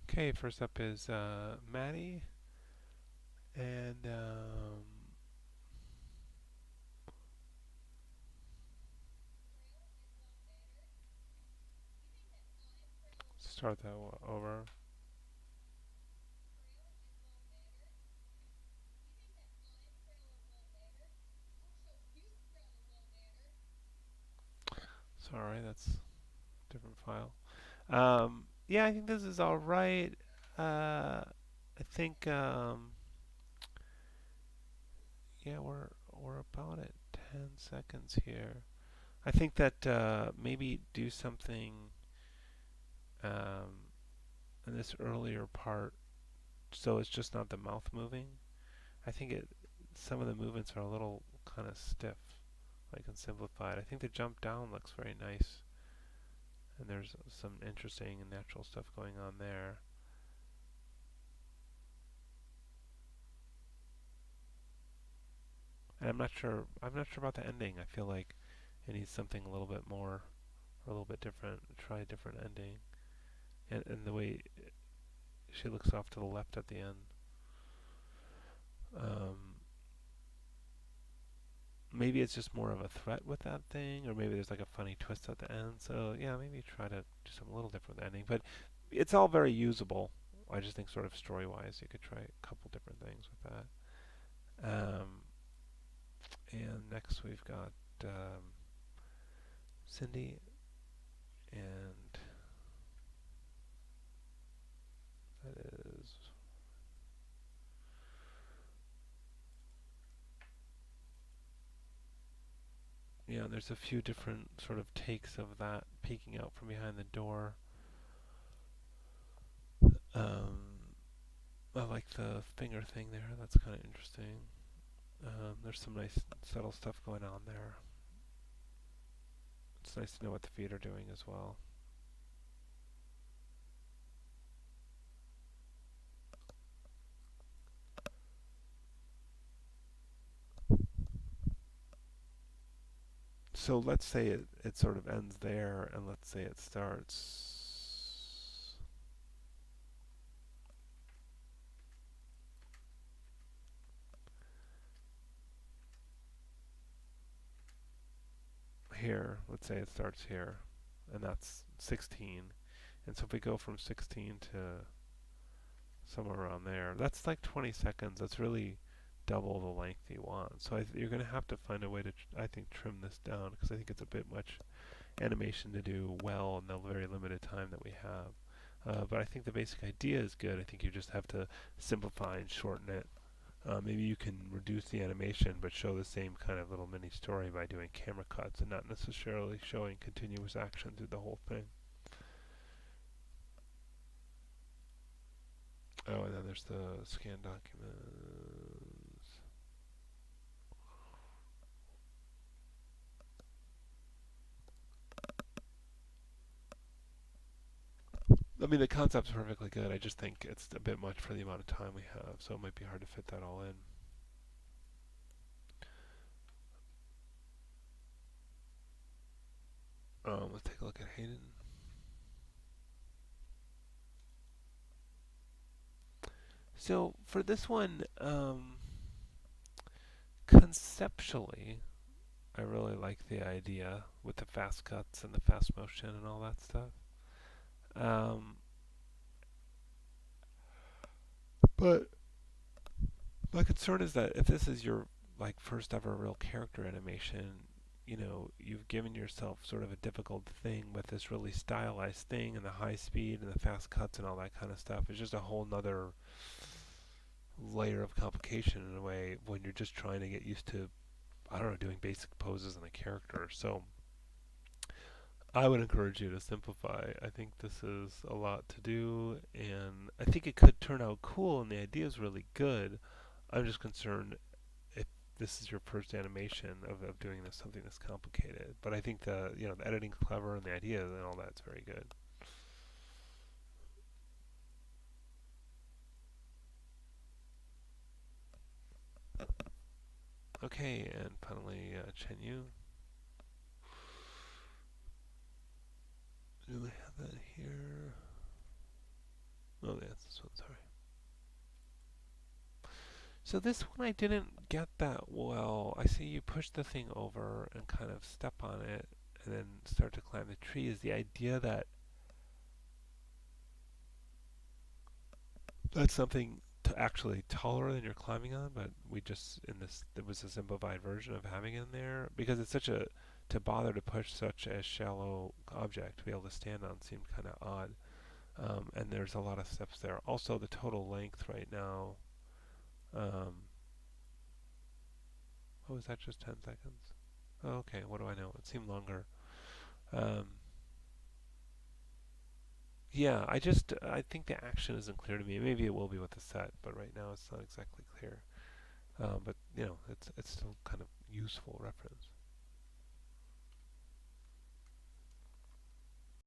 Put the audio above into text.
Okay, first up is Maddie, and start that over. Sorry, that's a different file. Yeah, I think this is all right. I think yeah, we're about at 10 seconds here. I think that maybe do something um, in this earlier part, so it's just not the mouth moving. I think it some of the movements are a little kind of stiff, like and simplified. I think the jump down looks very nice, and there's some interesting and natural stuff going on there. And I'm not sure. I'm not sure about the ending. I feel like it needs something a little bit more, or a little bit different. Try a different ending, and the way she looks off to the left at the end. Um, Maybe it's just more of a threat with that thing, or maybe there's like a funny twist at the end. So yeah, maybe try to do something a little different with the ending. But it's all very usable. I just think sort of story-wise, you could try a couple different things with that. And next we've got Cindy, and that is yeah. There's a few different sort of takes of that peeking out from behind the door. Um, I like the finger thing there. That's kind of interesting. There's some nice subtle stuff going on there. It's nice to know what the feet are doing as well. So let's say it sort of ends there, and let's say it starts here. Let's say it starts here, and that's 16. And so if we go from 16 to somewhere around there, that's like 20 seconds. That's really double the length you want. So you're going to have to find a way to, I think, trim this down because I think it's a bit much animation to do well in the very limited time that we have. But I think the basic idea is good. I think you just have to simplify and shorten it. Maybe you can reduce the animation but show the same kind of little mini story by doing camera cuts and not necessarily showing continuous action through the whole thing. Oh, and then there's the scan documents. I mean, the concept's perfectly good. I just think it's a bit much for the amount of time we have, so it might be hard to fit that all in. Let's take a look at Hayden. So for this one, conceptually, I really like the idea with the fast cuts and the fast motion and all that stuff. Um, but my concern is that if this is your like first ever real character animation, you've given yourself sort of a difficult thing with this really stylized thing and the high speed and the fast cuts and all that kind of stuff. It's just a whole nother layer of complication in a way when you're just trying to get used to, I don't know, doing basic poses in a character. So I would encourage you to simplify. I think this is a lot to do, and I think it could turn out cool, and the idea is really good. I'm just concerned if this is your first animation of doing this something this complicated. But I think the editing's clever and the idea and all that's very good. Okay, and finally Chen Yu. Do we have that here? Oh, So this one I didn't get that well. I see you push the thing over and kind of step on it and then start to climb the tree. Is the idea that that's something to actually taller than you're climbing on, but we just in this there was a simplified version of having it in there because it's such a to bother to push such a shallow object to be able to stand on seemed kind of odd. And there's a lot of steps there. Also, the total length right now. Um, oh, is that just 10 seconds? Oh, okay, what do I know? It seemed longer. Um, yeah, I think the action isn't clear to me. Maybe it will be with the set, but right now it's not exactly clear. But it's still kind of useful reference.